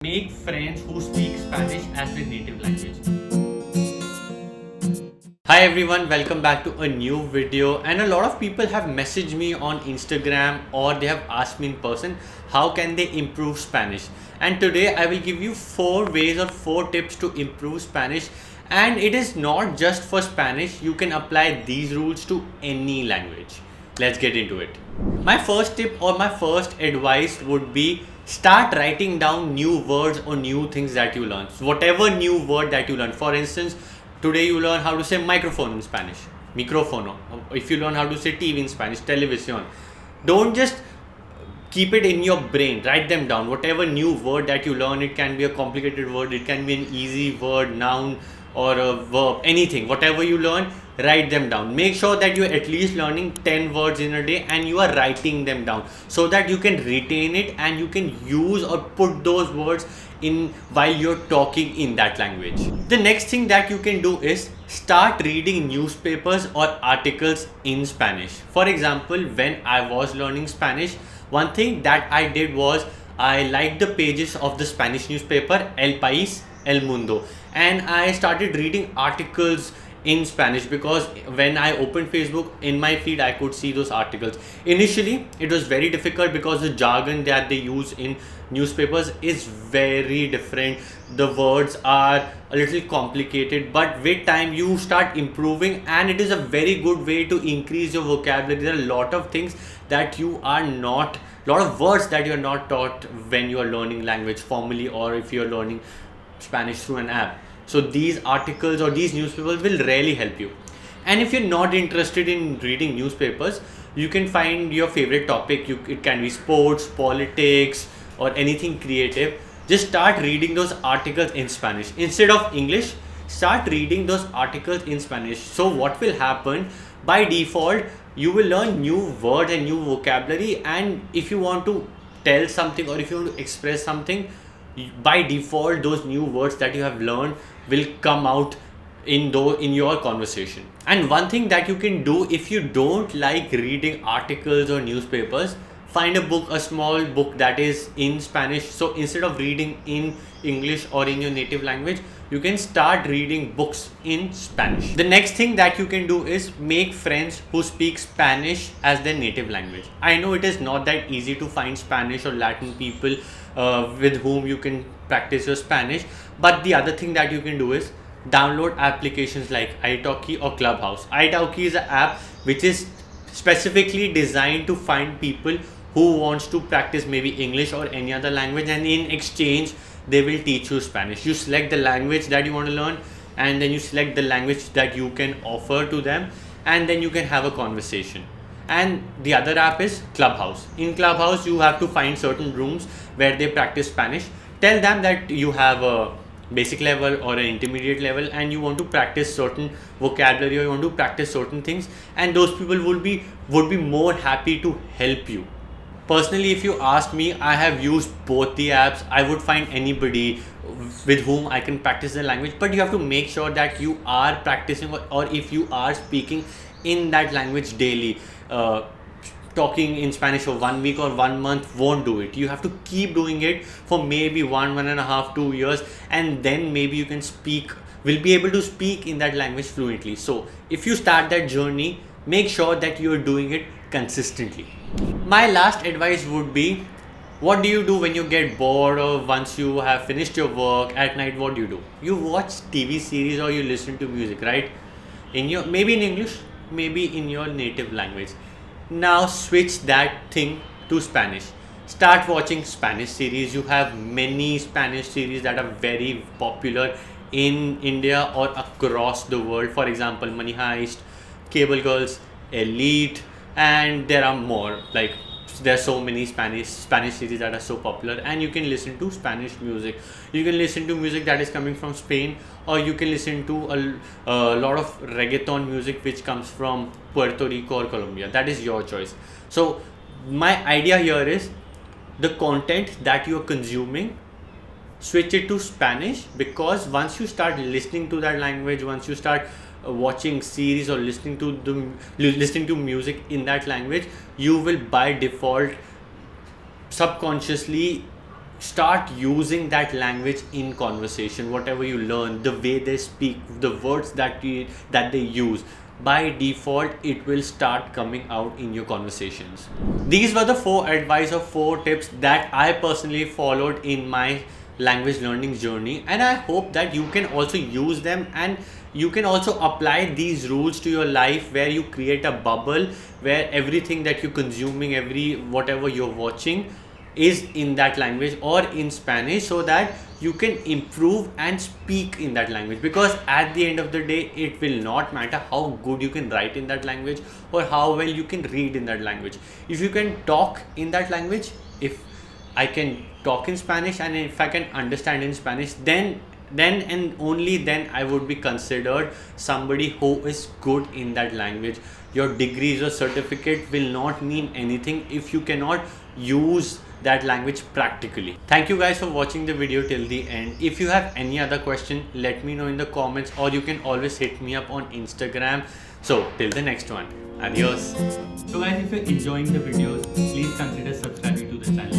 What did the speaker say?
Make friends who speak Spanish as their native language. Hi everyone, welcome back to a new video. And a lot of people have messaged me on Instagram or they have asked me in person how can they improve Spanish. And today I will give you 4 ways or 4 tips to improve Spanish. And it is not just for Spanish, you can apply these rules to any language. Let's get into it. My first tip or my first advice would be start writing down new words or new things that you learn. So whatever new word that you learn. For instance, today you learn how to say microphone in Spanish, micrófono. If you learn how to say TV in Spanish, televisión. Don't just keep it in your brain, write them down. Whatever new word that you learn, it can be a complicated word, it can be an easy word, noun or a verb, anything. Whatever you learn, write them down. Make sure that you're at least learning 10 words in a day and you are writing them down so that you can retain it and you can use or put those words in while you're talking in that language. The next thing that you can do is start reading newspapers or articles in Spanish. For example, when I was learning Spanish, one thing that I did was I liked the pages of the Spanish newspaper El País, El Mundo, and I started reading articles in Spanish because when I opened Facebook in my feed I could see those articles. Initially it was very difficult because the jargon that they use in newspapers is very different. The words are a little complicated, but with time you start improving and it is a very good way to increase your vocabulary. There are a lot of things that you are not, lot of words that you are not taught when you are learning language formally or if you are learning Spanish through an app. So these articles or these newspapers will really help you. And if you're not interested in reading newspapers, you can find your favorite topic. It can be sports, politics, or anything creative. Just start reading those articles in Spanish. Instead of English, start reading those articles in Spanish. So what will happen? By default, you will learn new words and new vocabulary. And if you want to tell something or if you want to express something, by default those new words that you have learned will come out in your conversation. And one thing that you can do if you don't like reading articles or newspapers, find a book, a small book that is in Spanish. So instead of reading in English or in your native language, you can start reading books in Spanish. The next thing that you can do is make friends who speak Spanish as their native language. I know it is not that easy to find Spanish or Latin people with whom you can practice your Spanish, but the other thing that you can do is download applications like italki or Clubhouse. Italki is an app which is specifically designed to find people who wants to practice maybe English or any other language, and in exchange they will teach you Spanish. You select the language that you want to learn and then you select the language that you can offer to them, and then you can have a conversation. And the other app is Clubhouse. In Clubhouse you have to find certain rooms where they practice Spanish. Tell them that you have a basic level or an intermediate level and you want to practice certain vocabulary or you want to practice certain things, and those people would be more happy to help you. Personally, if you ask me, I have used both the apps. I would find anybody with whom I can practice the language, but you have to make sure that you are practicing or if you are speaking in that language daily. Talking in Spanish for 1 week or 1 month won't do it. You have to keep doing it for maybe 1.5, 2 years, and then maybe you can will be able to speak in that language fluently. So if you start that journey, make sure that you're doing it consistently. My last advice would be, what do you do when you get bored or once you have finished your work at night? What do? You watch TV series or you listen to music, right? Maybe in English, maybe in your native language. Now switch that thing to Spanish. Start watching Spanish series. You have many Spanish series that are very popular in India or across the world. For example, Money Heist, Cable Girls, Elite, and there are more. Like there are so many Spanish series that are so popular, and you can listen to Spanish music. You can listen to music that is coming from Spain, or you can listen to a lot of reggaeton music which comes from Puerto Rico or Colombia. That is your choice. So my idea here is the content that you are consuming, switch it to Spanish, because once you start listening to that language, once you start watching series or listening to music in that language, you will by default subconsciously start using that language in conversation. Whatever you learn, the way they speak, the words that they use, by default it will start coming out in your conversations. These were the 4 advice or 4 tips that I personally followed in my language learning journey, and I hope that you can also use them, and you can also apply these rules to your life, where you create a bubble where everything that you're consuming, whatever you're watching is in that language or in Spanish, so that you can improve and speak in that language. Because at the end of the day, it will not matter how good you can write in that language or how well you can read in that language. If you can talk in that language, if I can talk in Spanish and if I can understand in Spanish, then and only then I would be considered somebody who is good in that language. Your degrees or certificate will not mean anything if you cannot use that language practically. Thank you guys for watching the video till the end. If you have any other question, let me know in the comments, or you can always hit me up on Instagram. So till the next one, adios. So guys, if you're enjoying the videos, please consider subscribing to the channel.